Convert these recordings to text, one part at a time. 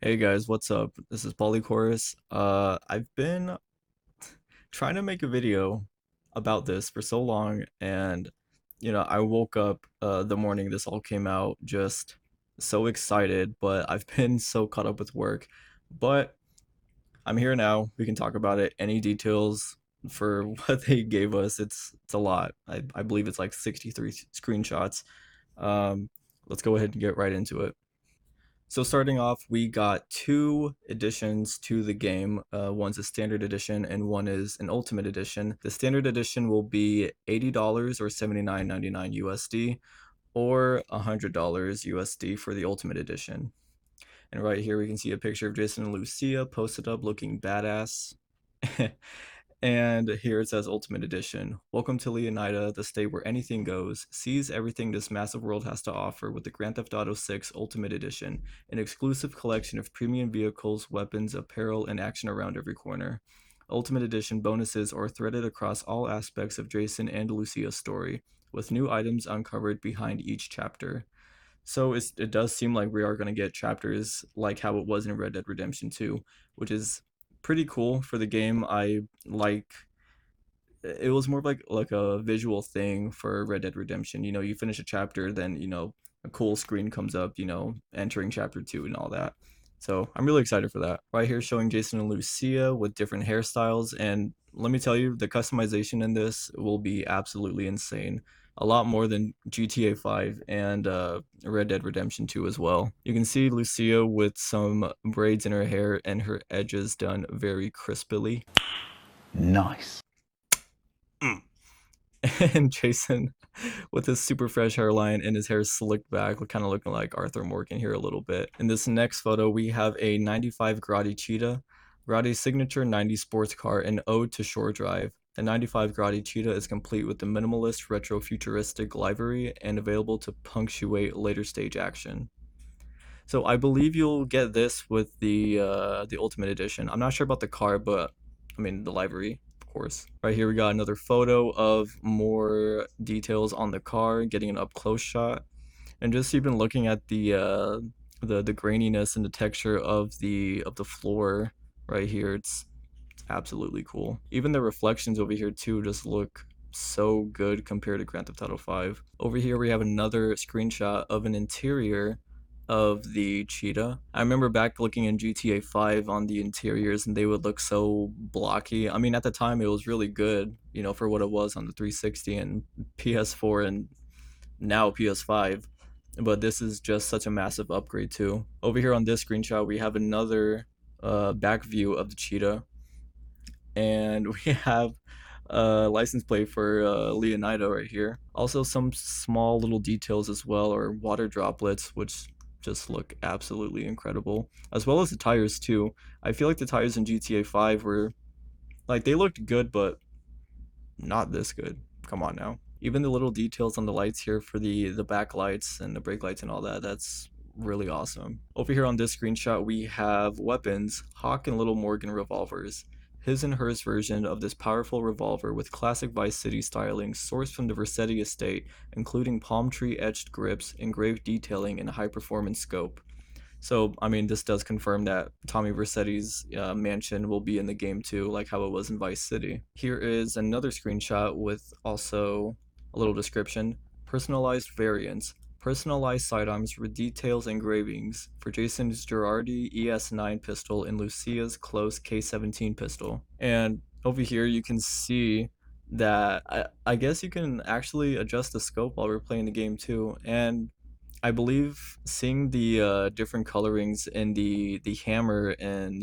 Hey guys, what's up? This is Polychorus. I've been trying to make a video about this for so long, and I woke up the morning this all came out just so excited, but I've been so caught up with work. But I'm here now. We can talk about it. Any details for what they gave us? It's a lot. I believe it's like 63 screenshots. Um, let's go ahead and get right into it. So starting off, we got two editions to the game. One's a standard edition and one is an ultimate edition. The standard edition will be $80 or 79.99 USD or $100 USD for the ultimate edition. And right here we can see a picture of Jason and Lucia posted up looking badass. And here it says Ultimate Edition. Welcome to Leonida, the state where anything goes. Seize everything this massive world has to offer with the Grand Theft Auto 6 Ultimate Edition, an exclusive collection of premium vehicles, weapons, apparel, and action around every corner. Ultimate Edition bonuses are threaded across all aspects of Jason and Lucia's story, with new items uncovered behind each chapter. So it does seem like we are going to get chapters like how it was in Red Dead Redemption 2, which is pretty cool for the game. I like it was more of like a visual thing for Red Dead Redemption. You finish a chapter, then a cool screen comes up, entering chapter 2 and all that. So I'm really excited for that. Right here showing Jason and Lucia with different hairstyles, and let me tell you, the customization in this will be absolutely insane. A lot more than GTA 5 and Red Dead Redemption 2 as well. You can see Lucia with some braids in her hair and her edges done very crispily. Nice. And Jason with his super fresh hairline and his hair slicked back, kind of looking like Arthur Morgan here a little bit. In this next photo, we have a 95 Grotti Cheetah, Grotti's signature 90s sports car, an ode to shore drive. The 95 Grotti Cheetah is complete with the minimalist retro-futuristic livery and available to punctuate later stage action. So I believe you'll get this with the Ultimate Edition. I'm not sure about the car, but I mean the livery, of course. Right here we got another photo of more details on the car, getting an up close shot, and just even looking at the graininess and the texture of the floor right here. It's absolutely cool. Even the reflections over here too just look so good compared to Grand Theft Auto 5. Over here we have another screenshot of an interior of the cheetah. I remember back looking in GTA 5 on the interiors and they would look so blocky. I mean, at the time it was really good, for what it was on the 360 and PS4 and now PS5. But this is just such a massive upgrade too. Over here on this screenshot, we have another back view of the cheetah, and we have a license plate for Leonida right here. Also some small little details as well, or water droplets, which just look absolutely incredible, as well as the tires too. I feel like the tires in GTA 5 were like they looked good, but not this good. Come on now. Even the little details on the lights here for the back lights and the brake lights and all that, that's really awesome. Over here on this screenshot, we have weapons, Hawk and Little Morgan revolvers. His and hers version of this powerful revolver with classic Vice City styling sourced from the Vercetti estate, including palm tree etched grips, engraved detailing, and high performance scope. So, I mean, this does confirm that Tommy Vercetti's mansion will be in the game too, like how it was in Vice City. Here is another screenshot with also a little description. Personalized variants. Personalized sidearms with details engravings for Jason's Girardi ES9 pistol and Lucia's close K17 pistol. And over here you can see that I guess you can actually adjust the scope while we're playing the game too. And I believe seeing the different colorings in the hammer and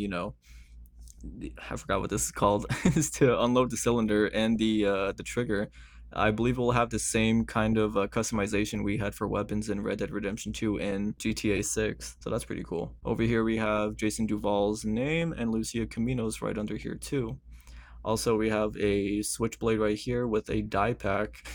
I forgot what this is called is to unload the cylinder and the trigger. I believe we'll have the same kind of customization we had for weapons in Red Dead Redemption 2 and GTA 6, so that's pretty cool. Over here we have Jason Duval's name and Lucia Camino's right under here too. Also, we have a switchblade right here with a die pack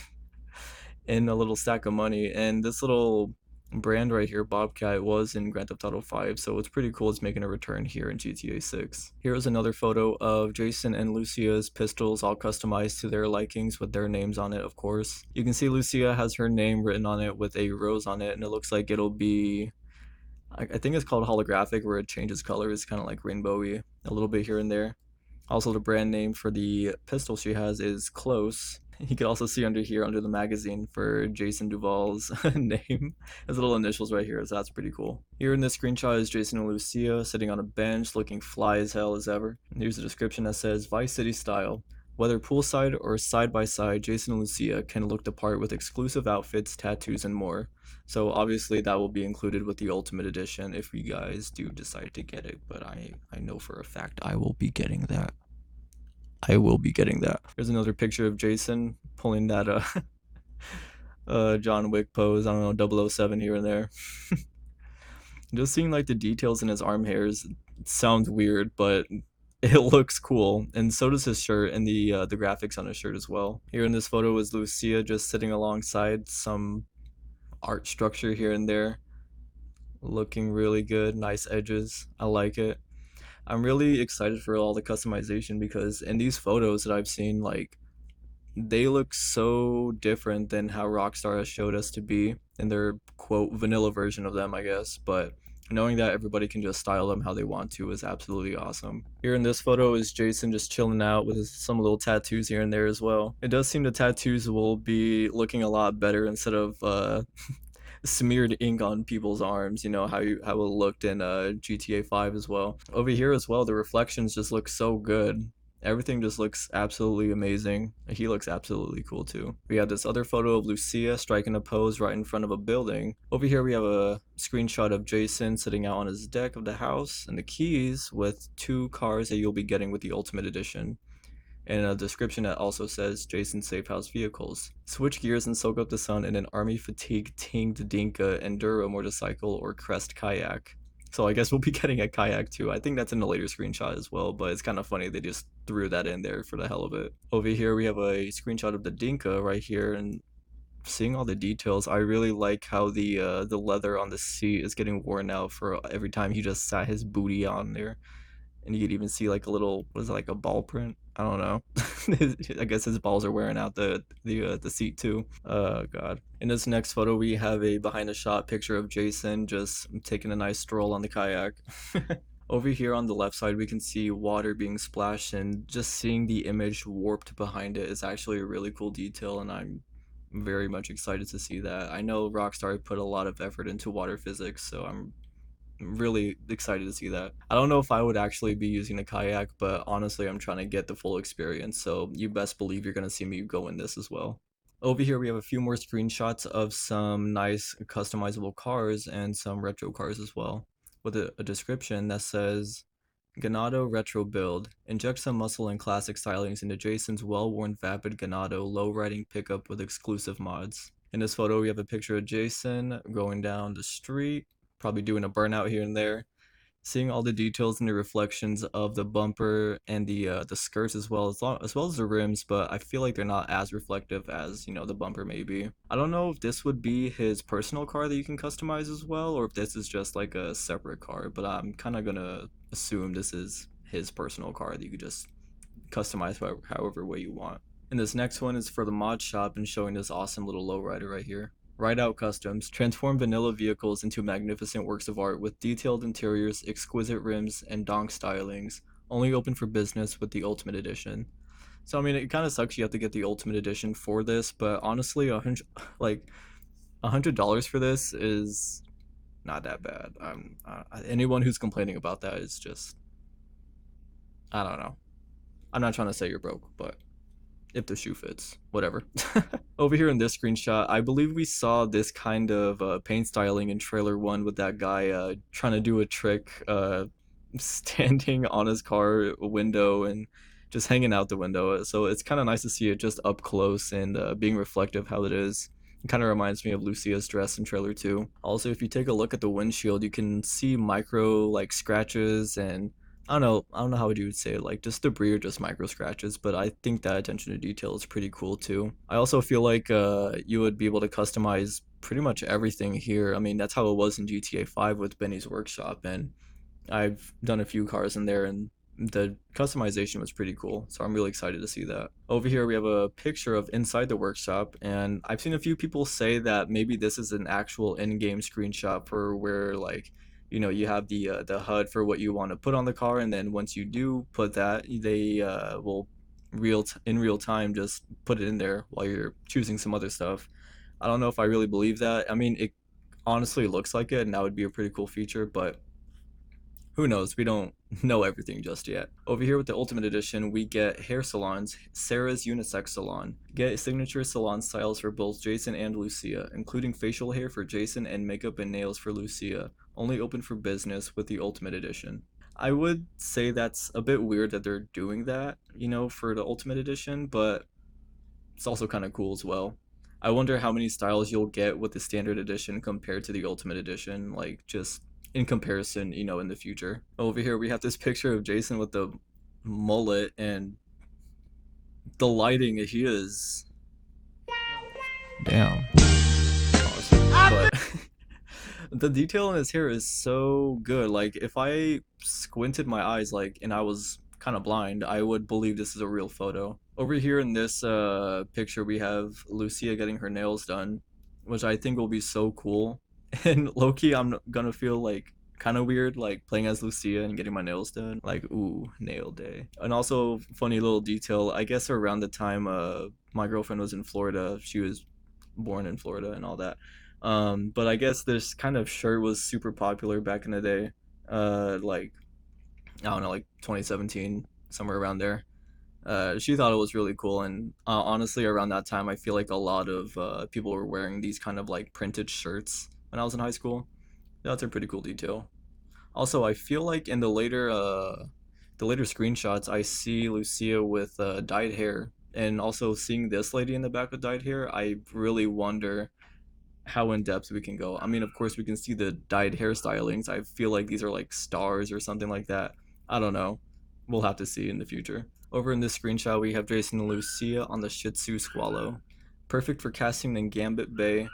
and a little stack of money, and this little brand right here, Bobcat, was in Grand Theft Auto 5, so it's pretty cool it's making a return here in GTA 6. Here's another photo of Jason and Lucia's pistols all customized to their likings with their names on it, of course. You can see Lucia has her name written on it with a rose on it, and it looks like it'll be I think it's called holographic, where it changes colors, kind of like rainbowy, a little bit here and there. Also, the brand name for the pistol she has is Close. You can also see under here, under the magazine, for Jason Duval's name. His little initials right here, so that's pretty cool. Here in this screenshot is Jason and Lucia sitting on a bench, looking fly as hell as ever. And here's a description that says, Vice City style. Whether poolside or side by side, Jason and Lucia can look the part with exclusive outfits, tattoos, and more. So obviously that will be included with the Ultimate Edition if you guys do decide to get it, but I know for a fact I will be getting that. I will be getting that. Here's another picture of Jason pulling that John Wick pose. I don't know, 007 here and there. Just seeing like the details in his arm hairs sounds weird, but it looks cool, and so does his shirt and the graphics on his shirt as well. Here in this photo is Lucia just sitting alongside some art structure here and there, looking really good. Nice edges. I like it. I'm really excited for all the customization because in these photos that I've seen, like, they look so different than how Rockstar has showed us to be in their quote vanilla version of them, I guess. But knowing that everybody can just style them how they want to is absolutely awesome. Here in this photo is Jason just chilling out with some little tattoos here and there as well. It does seem the tattoos will be looking a lot better instead of smeared ink on people's arms, you know, how it looked in GTA 5 as well. Over here as well, the reflections just look so good. Everything just looks absolutely amazing. He looks absolutely cool too. We have this other photo of Lucia striking a pose right in front of a building. Over here we have a screenshot of Jason sitting out on his deck of the house and the keys with 2 cars that you'll be getting with the Ultimate Edition. And a description that also says Jason Safe House Vehicles. Switch gears and soak up the sun in an army fatigue tinged Dinka Enduro motorcycle or Crest kayak. So I guess we'll be getting a kayak too. I think that's in the later screenshot as well, but it's kind of funny they just threw that in there for the hell of it. Over here we have a screenshot of the Dinka right here, and seeing all the details, I really like how the leather on the seat is getting worn out for every time he just sat his booty on there. And you could even see like a little, what is it, like a ball print? I don't know. I guess his balls are wearing out the seat too. Oh god. In this next photo, we have a behind the shot picture of Jason just taking a nice stroll on the kayak. Over here on the left side, we can see water being splashed, and just seeing the image warped behind it is actually a really cool detail, and I'm very much excited to see that. I know Rockstar put a lot of effort into water physics, so I'm really excited to see that. I don't know if I would actually be using a kayak, but honestly, I'm trying to get the full experience, so you best believe you're going to see me go in this as well. Over here, we have a few more screenshots of some nice customizable cars and some retro cars as well, with a description that says, Ganado Retro Build. Inject some muscle and classic stylings into Jason's well-worn Vapid Ganado low-riding pickup with exclusive mods. In this photo, we have a picture of Jason going down the street, probably doing a burnout here and there. Seeing all the details and the reflections of the bumper and the skirts as well as the rims, but I feel like they're not as reflective as, you know, the bumper maybe. I don't know if this would be his personal car that you can customize as well, or if this is just like a separate car, but I'm kind of gonna assume this is his personal car that you could just customize however way you want. And this next one is for the mod shop and showing this awesome little lowrider right here. Ride Out Customs, transform vanilla vehicles into magnificent works of art with detailed interiors, exquisite rims, and donk stylings, only open for business with the Ultimate Edition. So I mean, it kind of sucks you have to get the Ultimate Edition for this, but honestly, $100 for this is not that bad. Anyone who's complaining about that is just, I don't know. I'm not trying to say you're broke, but if the shoe fits, whatever. Over here in this screenshot, I believe we saw this kind of paint styling in trailer 1 with that guy trying to do a trick, standing on his car window and just hanging out the window. So it's kind of nice to see it just up close and being reflective how it is. It kind of reminds me of Lucia's dress in trailer 2. Also, if you take a look at the windshield, you can see micro like scratches and I don't know how you would say it, like just debris or just micro scratches, but I think that attention to detail is pretty cool too. I also feel like you would be able to customize pretty much everything here. I mean, that's how it was in GTA 5 with Benny's workshop, and I've done a few cars in there, and the customization was pretty cool, so I'm really excited to see that. Over here we have a picture of inside the workshop, and I've seen a few people say that maybe this is an actual in-game screenshot for where like you have the HUD for what you want to put on the car, and then once you do put that, they will in real time just put it in there while you're choosing some other stuff. I don't know if I really believe that. I mean, it honestly looks like it, and that would be a pretty cool feature, but who knows? We don't know everything just yet. Over here with the Ultimate Edition, we get hair salons, Sarah's Unisex Salon. Get signature salon styles for both Jason and Lucia, including facial hair for Jason and makeup and nails for Lucia. Only open for business with the Ultimate Edition. I would say that's a bit weird that they're doing that, for the Ultimate Edition, but it's also kind of cool as well. I wonder how many styles you'll get with the standard edition compared to the ultimate edition, like just in comparison, in the future. Over here we have this picture of Jason with the mullet, and the lighting, he is damn awesome. But the detail in his hair is so good. Like if I squinted my eyes and I was kind of blind, I would believe this is a real photo. Over here in this picture we have Lucia getting her nails done, which I think will be so cool. And low-key I'm gonna feel like kind of weird like playing as Lucia and getting my nails done. Like ooh, nail day. And also funny little detail, I guess around the time my girlfriend was in Florida, she was born in Florida and all that. But I guess this kind of shirt was super popular back in the day. Like I don't know, like 2017, somewhere around there. She thought it was really cool, and honestly, around that time, I feel like a lot of people were wearing these kind of like printed shirts when I was in high school. That's a pretty cool detail. Also, I feel like in the later screenshots, I see Lucia with dyed hair, and also seeing this lady in the back with dyed hair, I really wonder how in depth we can go. I mean, of course, we can see the dyed hairstylings. I feel like these are like stars or something like that. I don't know. We'll have to see in the future. Over in this screenshot, we have Jason and Lucia on the Shih Tzu Squallow. Perfect for casting in Gambit Bay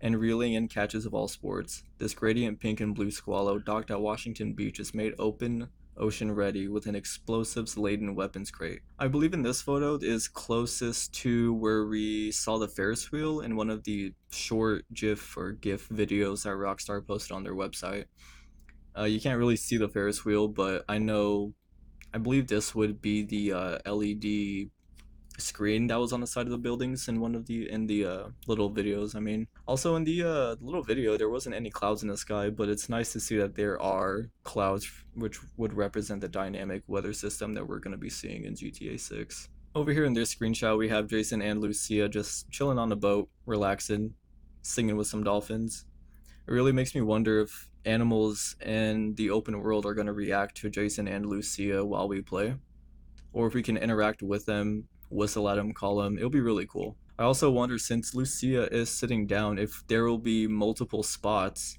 and reeling in catches of all sports. This gradient pink and blue squallow docked at Washington Beach is made open ocean ready with an explosives laden weapons crate. I believe in this photo is closest to where we saw the Ferris wheel in one of the short GIF or GIF videos that Rockstar posted on their website. You can't really see the Ferris wheel, but I believe this would be the LED screen that was on the side of the buildings in one of the little videos. I mean, also in the little video there wasn't any clouds in the sky, but it's nice to see that there are clouds, which would represent the dynamic weather system that we're going to be seeing in GTA 6. Over here in this screenshot we have Jason and Lucia just chilling on the boat, relaxing, singing with some dolphins. It really makes me wonder if animals in the open world are going to react to Jason and Lucia while we play, or if we can interact with them, whistle at them, call them. It'll be really cool. I also wonder, since Lucia is sitting down, if there will be multiple spots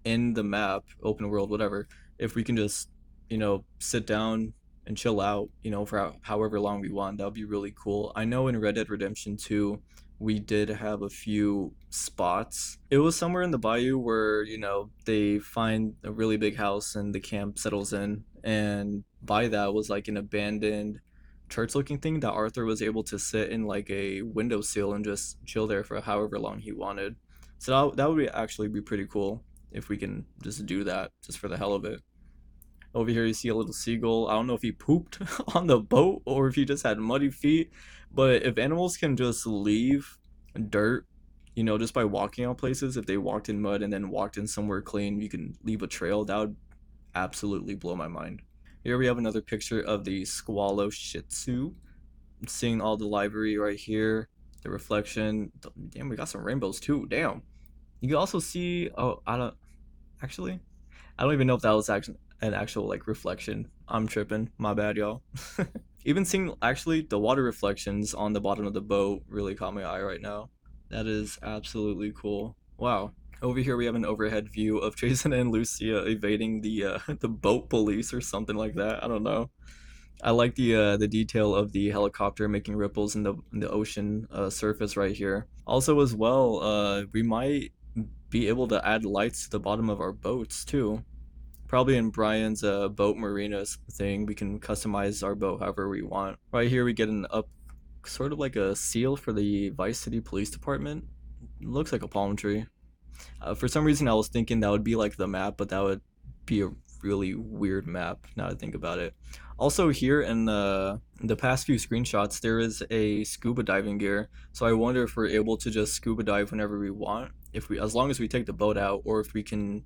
in the map, open world, whatever, if we can just, sit down and chill out, for however long we want. That would be really cool. I know in Red Dead Redemption 2, we did have a few spots. It was somewhere in the bayou where, they find a really big house and the camp settles in. And by that was like an abandoned church looking thing that Arthur was able to sit in like a windowsill and just chill there for however long he wanted. So that would actually be pretty cool if we can just do that just for the hell of it. Over here you see a little seagull. I don't know if he pooped on the boat or if he just had muddy feet, but if animals can just leave dirt, just by walking on places, if they walked in mud and then walked in somewhere clean, you can leave a trail, that would absolutely blow my mind. Here we have another picture of the Squallow Shih Tzu. Seeing all the library right here, the reflection. Damn, we got some rainbows too. Damn. You can also see. Oh, actually. I don't even know if that was actually an actual like reflection. I'm tripping. My bad, y'all. Even seeing actually the water reflections on the bottom of the boat really caught my eye right now. That is absolutely cool. Wow. Over here we have an overhead view of Jason and Lucia evading the the boat police or something like that. I don't know. I like the detail of the helicopter making ripples in the ocean surface right here. Also as well, we might be able to add lights to the bottom of our boats too. Probably in Brian's boat marina thing, we can customize our boat however we want. Right here we get an up, sort of like a seal for the Vice City Police Department. It looks like a palm tree. For some reason, I was thinking that would be like the map, but that would be a really weird map now that I think about it. Also, here in the past few screenshots, there is a scuba diving gear. So I wonder if we're able to just scuba dive whenever we want, if we, as long as we take the boat out, or if we can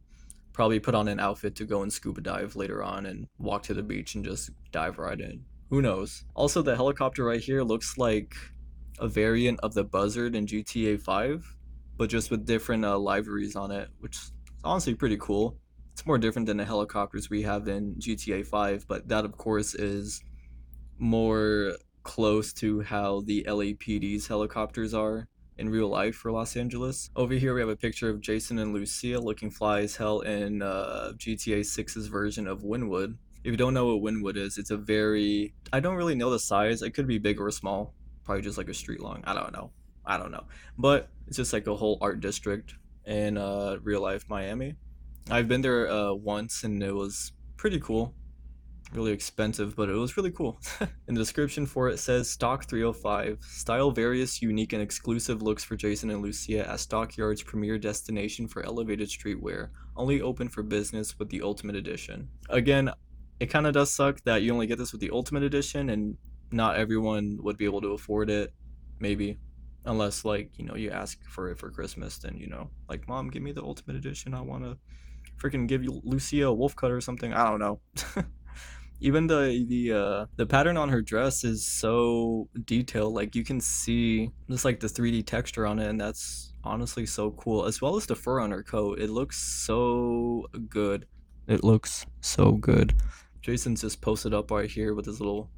probably put on an outfit to go and scuba dive later on and walk to the beach and just dive right in. Who knows? Also, the helicopter right here looks like a variant of the Buzzard in GTA 5, but just with different liveries on it, which is honestly pretty cool. It's more different than the helicopters we have in GTA 5, but that of course is more close to how the LAPD's helicopters are in real life for Los Angeles. Over here we have a picture of Jason and Lucia looking fly as hell in GTA 6's version of Wynwood. If you don't know what Wynwood is, it's a very... I don't really know the size. It could be big or small. Probably just like a street long. I don't know. I don't know. But it's just like a whole art district in real life Miami. I've been there once and it was pretty cool. Really expensive, but it was really cool. In the description for it says Stock 305. Style various, unique, and exclusive looks for Jason and Lucia at Stockyard's premier destination for elevated streetwear. Only open for business with the Ultimate Edition. Again, it kind of does suck that you only get this with the Ultimate Edition and not everyone would be able to afford it. Maybe. Unless, like, you know, you ask for it for Christmas, then, you know, like, Mom, give me the Ultimate Edition. I want to freaking give you Lucia a wolf cut or something. I don't know. Even the pattern on her dress is so detailed. Like you can see just like the 3D texture on it, and that's honestly so cool. As well as the fur on her coat, it looks so good. It looks so good. Jason's just posted up right here with his little,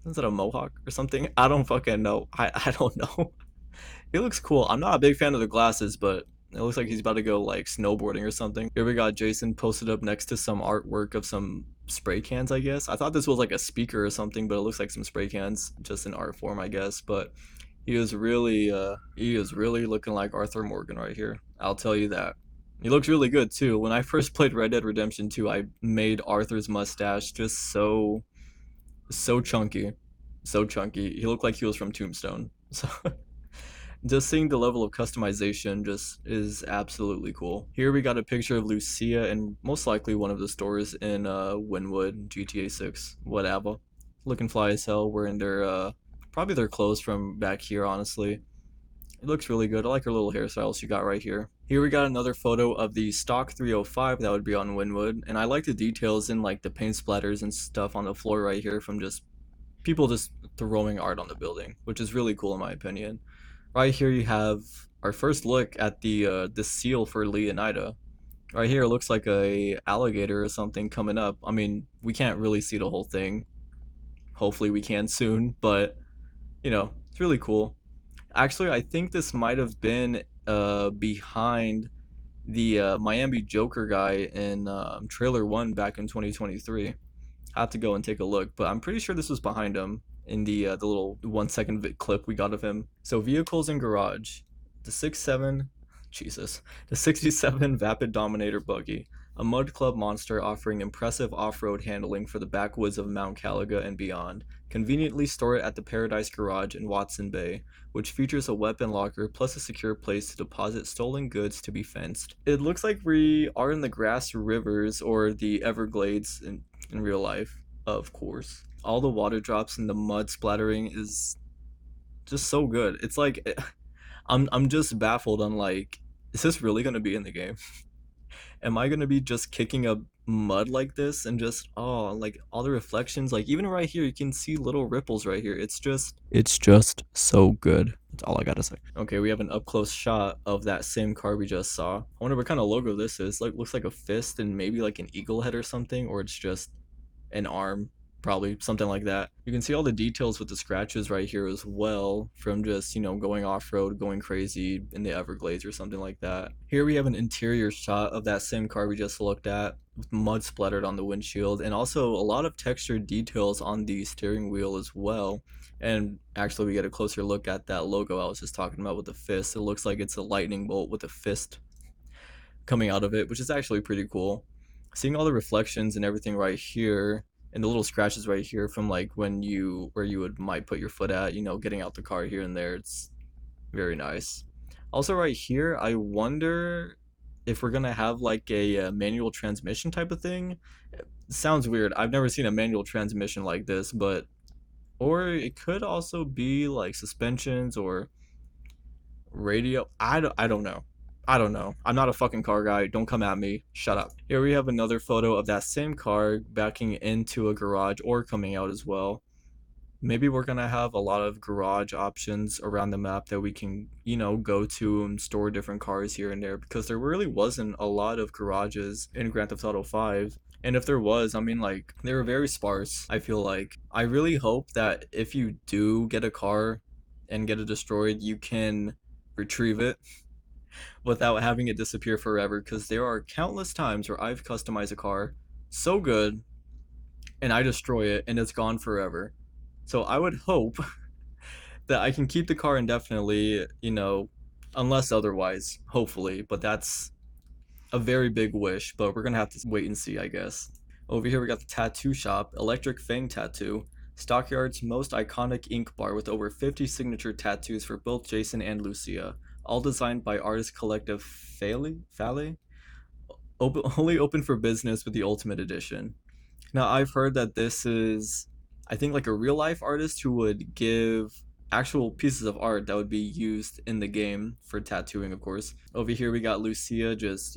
is that a mohawk or something? I don't fucking know. I don't know. He looks cool. I'm not a big fan of the glasses, but it looks like he's about to go like snowboarding or something. Here we got Jason posted up next to some artwork of some spray cans, I guess. I thought this was like a speaker or something, but it looks like some spray cans just in art form, I guess. But he is really looking like Arthur Morgan right here. I'll tell you that. He looks really good too. When I first played Red Dead Redemption 2, I made Arthur's mustache just so chunky. So chunky. He looked like he was from Tombstone. So just seeing the level of customization just is absolutely cool. Here we got a picture of Lucia in most likely one of the stores in Wynwood, GTA 6, whatever. Looking fly as hell, wearing their probably their clothes from back here, honestly. It looks really good. I like her little hairstyle she got right here. Here we got another photo of the stock 305 that would be on Wynwood, and I like the details in like the paint splatters and stuff on the floor right here from just people just throwing art on the building, which is really cool in my opinion. Right here you have our first look at the seal for Leonida. Right here it looks like a alligator or something coming up. I mean, we can't really see the whole thing. Hopefully we can soon, but you know, it's really cool. Actually, I think this might have been behind the Miami Joker guy in trailer 1 back in 2023. I have to go and take a look, but I'm pretty sure this was behind him in the little 1 second clip we got of him. So vehicles in garage, the 67, Jesus, the 67 Vapid Dominator buggy, a Mud Club monster offering impressive off-road handling for the backwoods of Mount Caliga and beyond. Conveniently store it at the Paradise Garage in Watson Bay, which features a weapon locker plus a secure place to deposit stolen goods to be fenced. It looks like we are in the Grass Rivers or the Everglades in real life, of course. All the water drops and the mud splattering is just so good. It's like I'm just baffled on like, is this really gonna be in the game? Am I gonna be just kicking up mud like this and just like all the reflections, like even right here you can see little ripples right here. It's just so good. That's all I gotta say. Okay, we have an up close shot of that same car we just saw. I wonder what kind of logo this is. Like looks like a fist and maybe like an eagle head or something, or it's just an arm, probably something like that. You can see all the details with the scratches right here as well from just, you know, going off-road, going crazy in the Everglades or something like that. Here we have an interior shot of that same car we just looked at with mud splattered on the windshield, and also a lot of textured details on the steering wheel as well. And actually we get a closer look at that logo I was just talking about with the fist. It looks like it's a lightning bolt with a fist coming out of it, which is actually pretty cool. Seeing all the reflections and everything right here and the little scratches right here from like when you where you would might put your foot at, you know, getting out the car here and there, it's very nice. Also right here, I wonder if we're gonna have like a manual transmission type of thing, it sounds weird. I've never seen a manual transmission like this, but or it could also be like suspensions or radio. I don't know. I don't know. I'm not a fucking car guy. Don't come at me. Shut up. Here we have another photo of that same car backing into a garage or coming out as well. Maybe we're gonna have a lot of garage options around the map that we can, go to and store different cars here and there because there really wasn't a lot of garages in Grand Theft Auto 5. And if there was, I mean, like, they were very sparse, I feel like. I really hope that if you do get a car and get it destroyed, you can retrieve it without having it disappear forever because there are countless times where I've customized a car so good and I destroy it and it's gone forever. So I would hope that I can keep the car indefinitely, unless otherwise, hopefully. But that's a very big wish, but we're gonna have to wait and see, I guess. Over here we got the tattoo shop, Electric Fang Tattoo, Stockyard's most iconic ink bar with over 50 signature tattoos for both Jason and Lucia, all designed by artist collective Fale? Only open for business with the Ultimate Edition. Now, I've heard that this is, I think, like a real life artist who would give actual pieces of art that would be used in the game for tattooing, of course. Over here, we got Lucia just,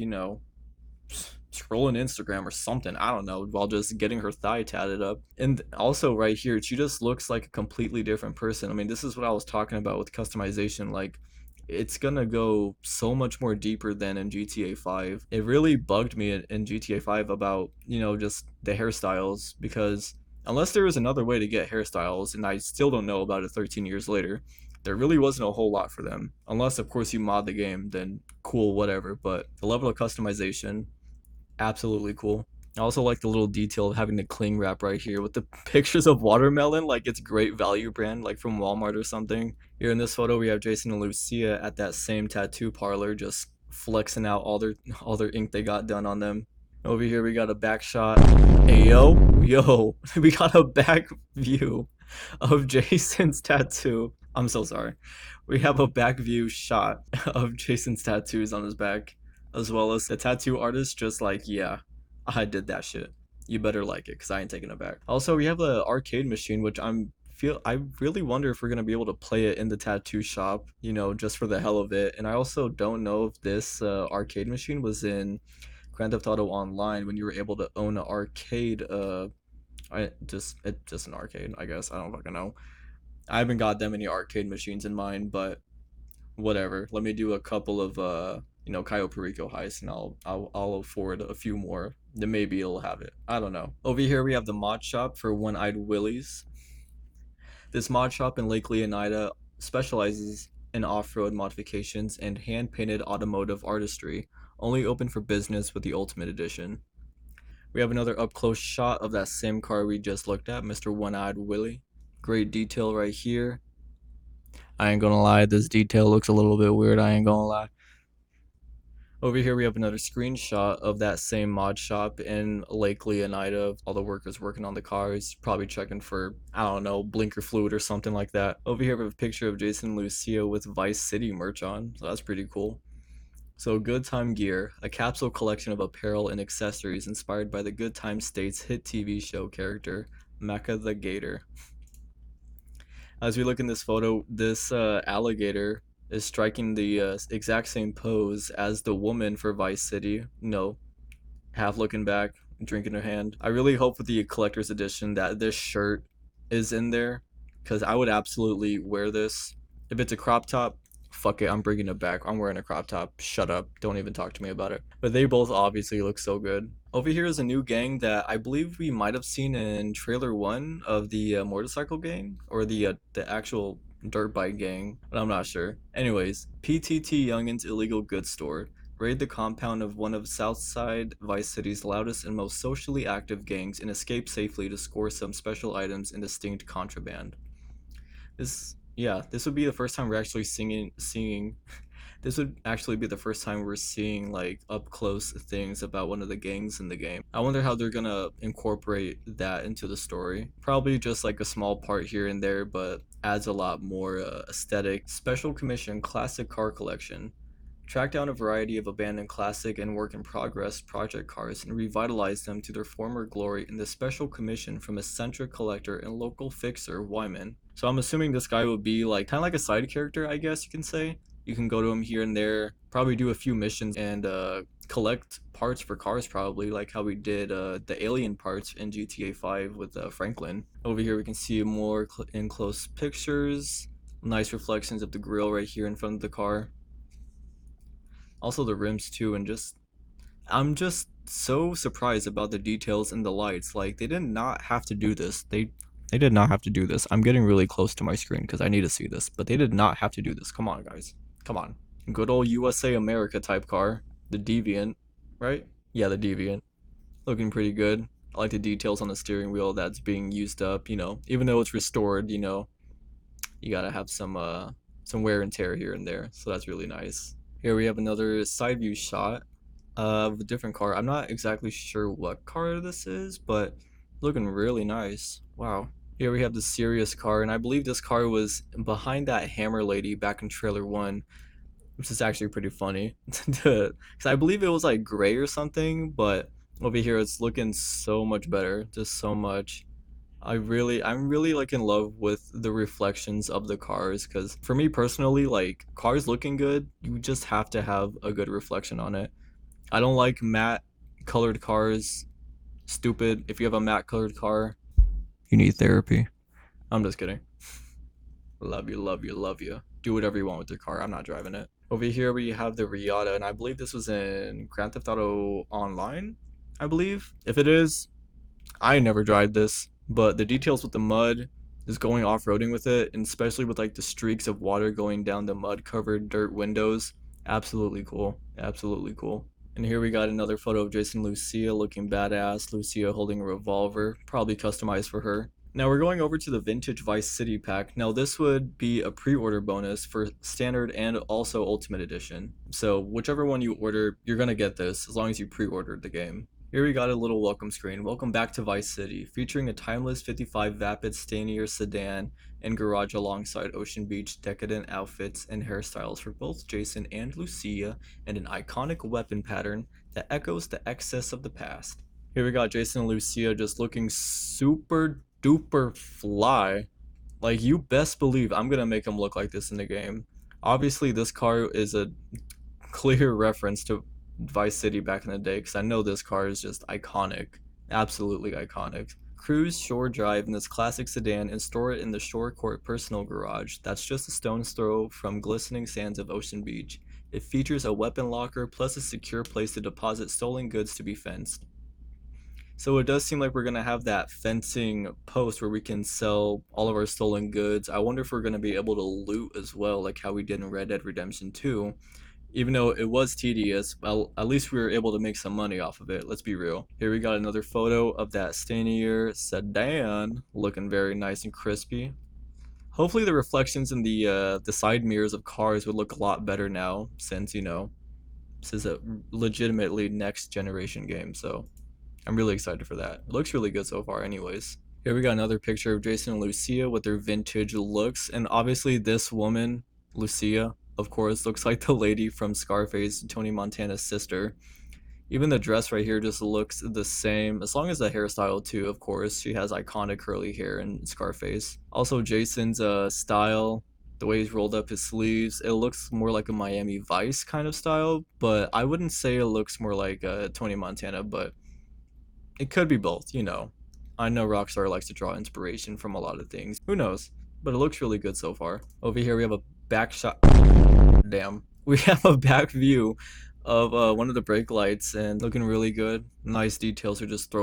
scrolling Instagram or something, I don't know, while just getting her thigh tatted up. And also, right here, she just looks like a completely different person. I mean, this is what I was talking about with customization. Like, it's gonna go so much more deeper than in GTA 5. It really bugged me in GTA 5 about, just the hairstyles because unless there was another way to get hairstyles, and I still don't know about it 13 years later, there really wasn't a whole lot for them. Unless, of course, you mod the game, then cool, whatever. But the level of customization, absolutely cool. I also like the little detail of having the cling wrap right here with the pictures of watermelon, like it's great value brand, like from Walmart or something. Here in this photo, we have Jason and Lucia at that same tattoo parlor, just flexing out all their ink they got done on them. Over here, we got a back shot. Hey yo, we got a back view of Jason's tattoo. I'm so sorry. We have a back view shot of Jason's tattoos on his back, as well as the tattoo artist just like, yeah, I did that shit. You better like it, cause I ain't taking it back. Also, we have the arcade machine, which I really wonder if we're gonna be able to play it in the tattoo shop, just for the hell of it. And I also don't know if this arcade machine was in Grand Theft Auto Online when you were able to own an arcade. It's just an arcade, I guess. I don't fucking know. I haven't got that many arcade machines in mind, but whatever. Let me do a couple of Cayo Perico heists, and I'll afford a few more. Then maybe it'll have it. I don't know. Over here we have the mod shop for One-Eyed Willies. This mod shop in Lake Leonida specializes in off-road modifications and hand-painted automotive artistry, only open for business with the Ultimate Edition. We have another up-close shot of that same car we just looked at, Mr. One-Eyed Willie. Great detail right here. I ain't gonna lie, this detail looks a little bit weird, I ain't gonna lie. Over here we have another screenshot of that same mod shop in Lake Leonida. All the workers working on the cars, probably checking for, I don't know, blinker fluid or something like that. Over here we have a picture of Jason and Lucia with Vice City merch on, so that's pretty cool. So Good Time Gear, a capsule collection of apparel and accessories inspired by the Good Time State's hit TV show character, Mecha the Gator. As we look in this photo, this alligator is striking the exact same pose as the woman for Vice City. No, half looking back, drink in her hand. I really hope with the collector's edition that this shirt is in there, because I would absolutely wear this. If it's a crop top, fuck it, I'm bringing it back. I'm wearing a crop top. Shut up. Don't even talk to me about it. But they both obviously look so good. Over here is a new gang that I believe we might have seen in trailer 1 of the motorcycle gang, or the actual dirt bike gang, but I'm not sure. Anyways, PTT Youngin's Illegal Goods Store. Raid the compound of one of Southside Vice City's loudest and most socially active gangs and escape safely to score some special items and distinct contraband. This would be the first time we're actually seeing this would actually be the first time we're seeing like up close things about one of the gangs in the game. I wonder how they're gonna incorporate that into the story. Probably just like a small part here and there, but adds a lot more aesthetic. Special Commission Classic Car Collection. Track down a variety of abandoned classic and work in progress project cars and revitalize them to their former glory in the special commission from eccentric collector and local fixer Wyman. So I'm assuming this guy would be like kind of like a side character, I guess you can say. You can go to him here and there, probably do a few missions and collect parts for cars, probably like how we did the alien parts in GTA 5 with Franklin. Over here we can see more in close pictures, nice reflections of the grill right here in front of the car. Also the rims too, and I'm just so surprised about the details and the lights. Like they did not have to do this. They did not have to do this. I'm getting really close to my screen because I need to see this, but they did not have to do this. Come on, guys. Come on. Good old USA America type car. The Deviant, right? Yeah, the Deviant. Looking pretty good. I like the details on the steering wheel that's being used up, even though it's restored, you gotta have some wear and tear here and there. So that's really nice. Here we have another side view shot of a different car. I'm not exactly sure what car this is, but looking really nice. Wow. Here we have the Sirius car, and I believe this car was behind that Hammer lady back in trailer 1, which is actually pretty funny. Because I believe it was like gray or something, but over here it's looking so much better. Just so much. I'm really like in love with the reflections of the cars because for me personally, like cars looking good, you just have to have a good reflection on it. I don't like matte colored cars. Stupid. If you have a matte colored car, you need therapy. I'm just kidding. Love you, love you, love you. Do whatever you want with your car. I'm not driving it. Over here we have the Riata, and I believe this was in Grand Theft Auto Online, I believe. If it is, I never tried this, but the details with the mud, just going off-roading with it, and especially with like the streaks of water going down the mud-covered dirt windows, absolutely cool. Absolutely cool. And here we got another photo of Jason Lucia looking badass. Lucia holding a revolver, probably customized for her. Now we're going over to the Vintage Vice City pack. Now this would be a pre-order bonus for Standard and also Ultimate Edition. So whichever one you order, you're gonna get this as long as you pre-ordered the game. Here we got a little welcome screen. Welcome back to Vice City, featuring a timeless 55 Vapid Stanier sedan and garage alongside Ocean Beach decadent outfits and hairstyles for both Jason and Lucia, and an iconic weapon pattern that echoes the excess of the past. Here we got Jason and Lucia just looking super duper fly. Like you best believe I'm gonna make them look like this in the game. Obviously this car is a clear reference to Vice City back in the day because I know this car is just iconic, absolutely iconic. Cruise shore drive in this classic sedan and store it in the Shore Court personal garage that's just a stone's throw from glistening sands of Ocean Beach. It features a weapon locker plus a secure place to deposit stolen goods to be fenced. So it does seem like we're gonna have that fencing post where we can sell all of our stolen goods. I wonder if we're gonna be able to loot as well, like how we did in Red Dead Redemption 2. Even though it was tedious, well, at least we were able to make some money off of it. Let's be real. Here we got another photo of that Stanier sedan, looking very nice and crispy. Hopefully the reflections in the side mirrors of cars would look a lot better now, since this is a legitimately next generation game. So I'm really excited for that. It looks really good so far, anyways. Here we got another picture of Jason and Lucia with their vintage looks, and obviously this woman, Lucia, of course, looks like the lady from Scarface, Tony Montana's sister. Even the dress right here just looks the same, as long as the hairstyle too, of course. She has iconic curly hair in Scarface. Also, Jason's style, the way he's rolled up his sleeves, it looks more like a Miami Vice kind of style, but I wouldn't say it looks more like Tony Montana, but it could be both, I know Rockstar likes to draw inspiration from a lot of things. Who knows? But it looks really good so far. Over here we have a back shot. Damn. We have a back view of one of the brake lights and looking really good. Nice details are just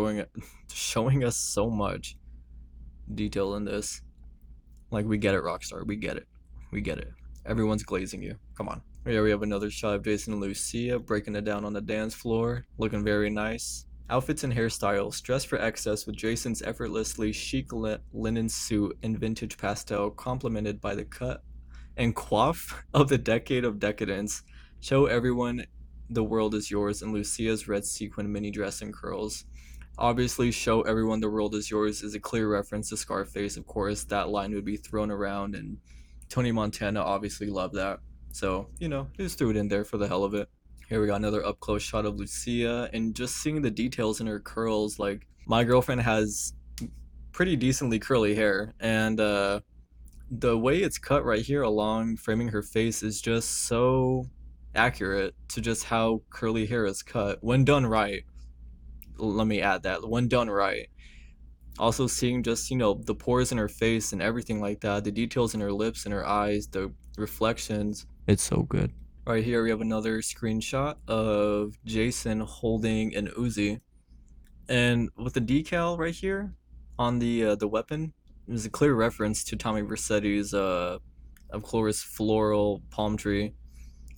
showing us so much detail in this. Like we get it, Rockstar. We get it. We get it. Everyone's glazing you. Come on. Here we have another shot of Jason and Lucia breaking it down on the dance floor. Looking very nice. Outfits and hairstyles, dressed for excess with Jason's effortlessly chic linen suit and vintage pastel, complemented by the cut and coif of the decade of decadence. Show everyone the world is yours, and Lucia's red sequin mini dress and curls. Obviously, show everyone the world is yours is a clear reference to Scarface. Of course, that line would be thrown around, and Tony Montana obviously loved that. So, you know, just threw it in there for the hell of it. Here we got another up close shot of Lucia, and just seeing the details in her curls. Like, my girlfriend has pretty decently curly hair, and the way it's cut right here along framing her face is just so accurate to just how curly hair is cut when done right. Let me add that, when done right. Also seeing just, you know, the pores in her face and everything like that, the details in her lips and her eyes, the reflections. It's so good. Right here we have another screenshot of Jason holding an Uzi. And with the decal right here on the weapon, there's a clear reference to Tommy Vercetti's of course floral palm tree,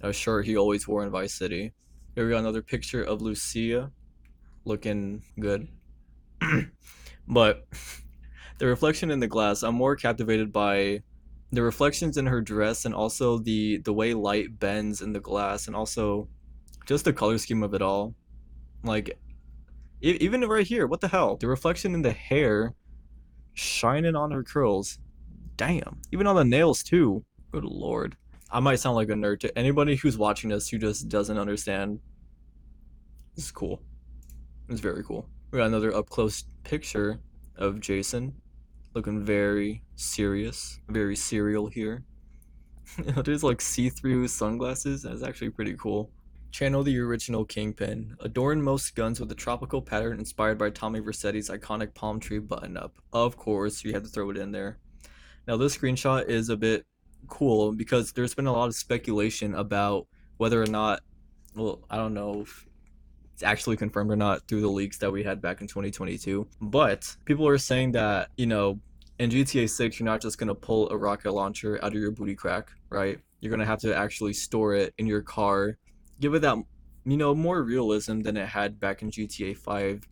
a shirt he always wore in Vice City. Here we got another picture of Lucia looking good. But the reflection in the glass, I'm more captivated by the reflections in her dress, and also the way light bends in the glass, and also just the color scheme of it all. Like, even right here, what the hell? The reflection in the hair shining on her curls. Damn. Even on the nails too. Good lord. I might sound like a nerd to anybody who's watching this who just doesn't understand. This is cool. It's very cool. We got another up close picture of Jason looking very serious, very serial here. There's like see-through sunglasses. That's actually pretty cool. Channel the original Kingpin. Adorn most guns with a tropical pattern inspired by Tommy Vercetti's iconic palm tree button-up. Of course, you had to throw it in there. Now this screenshot is a bit cool because there's been a lot of speculation about whether or not, well, I don't know if it's actually confirmed or not through the leaks that we had back in 2022, but people are saying that, you know, in GTA 6 you're not just going to pull a rocket launcher out of your booty crack, right? You're going to have to actually store it in your car, give it that, you know, more realism than it had back in GTA 5.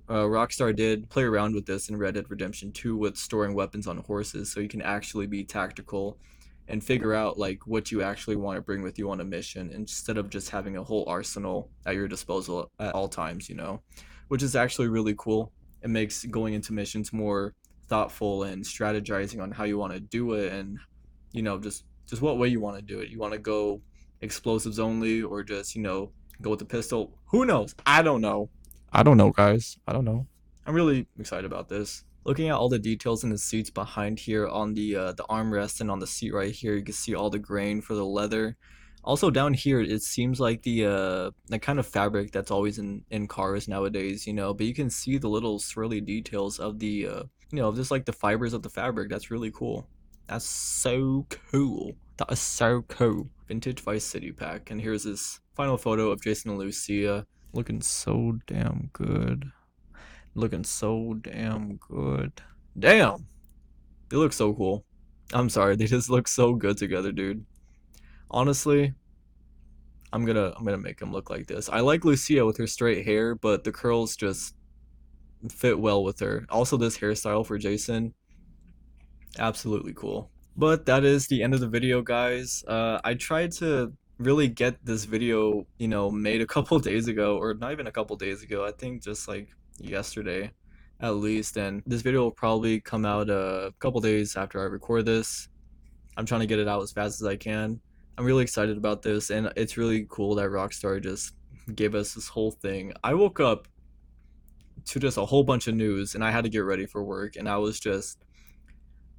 Rockstar did play around with this in Red Dead Redemption 2 with storing weapons on horses, so you can actually be tactical and figure out like what you actually want to bring with you on a mission instead of just having a whole arsenal at your disposal at all times, you know, which is actually really cool. It makes going into missions more thoughtful and strategizing on how you want to do it, and you know, just what way you want to do it. You want to go explosives only, or just, you know, go with the pistol? Who knows? I don't know. I don't know, guys. I don't know. I'm really excited about this. Looking at all the details in the seats behind here on the armrest and on the seat right here, you can see all the grain for the leather. Also down here, it seems like the kind of fabric that's always in cars nowadays, you know, but you can see the little swirly details of the you know, just like the fibers of the fabric. That's really cool. That's so cool. That is so cool. Vintage Vice City pack. And here's this final photo of Jason and Lucia looking so damn good. Looking so damn good. Damn! They look so cool. I'm sorry, they just look so good together, dude. Honestly, I'm gonna make them look like this. I like Lucia with her straight hair, but the curls just fit well with her. Also, this hairstyle for Jason, absolutely cool. But that is the end of the video, guys. I tried to really get this video, you know, made a couple days ago, or not even a couple days ago. I think just like yesterday at least, and this video will probably come out a couple days after I record this. I'm trying to get it out as fast as I can. I'm really excited about this, and it's really cool that Rockstar just gave us this whole thing. I woke up to just a whole bunch of news, and I had to get ready for work, and I was just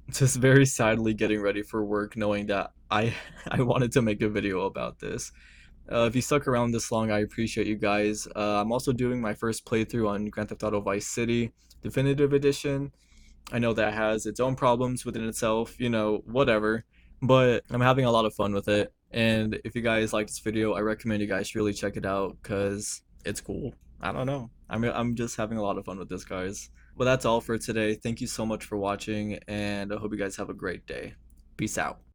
very sadly getting ready for work, knowing that I I wanted to make a video about this. If you stuck around this long, I appreciate you guys. I'm also doing my first playthrough on Grand Theft Auto Vice City Definitive Edition. I know that has its own problems within itself, you know, whatever, but I'm having a lot of fun with it. And if you guys like this video, I recommend you guys really check it out because it's cool. I don't know. I'm just having a lot of fun with this, guys. Well, that's all for today. Thank you so much for watching, and I hope you guys have a great day. Peace out.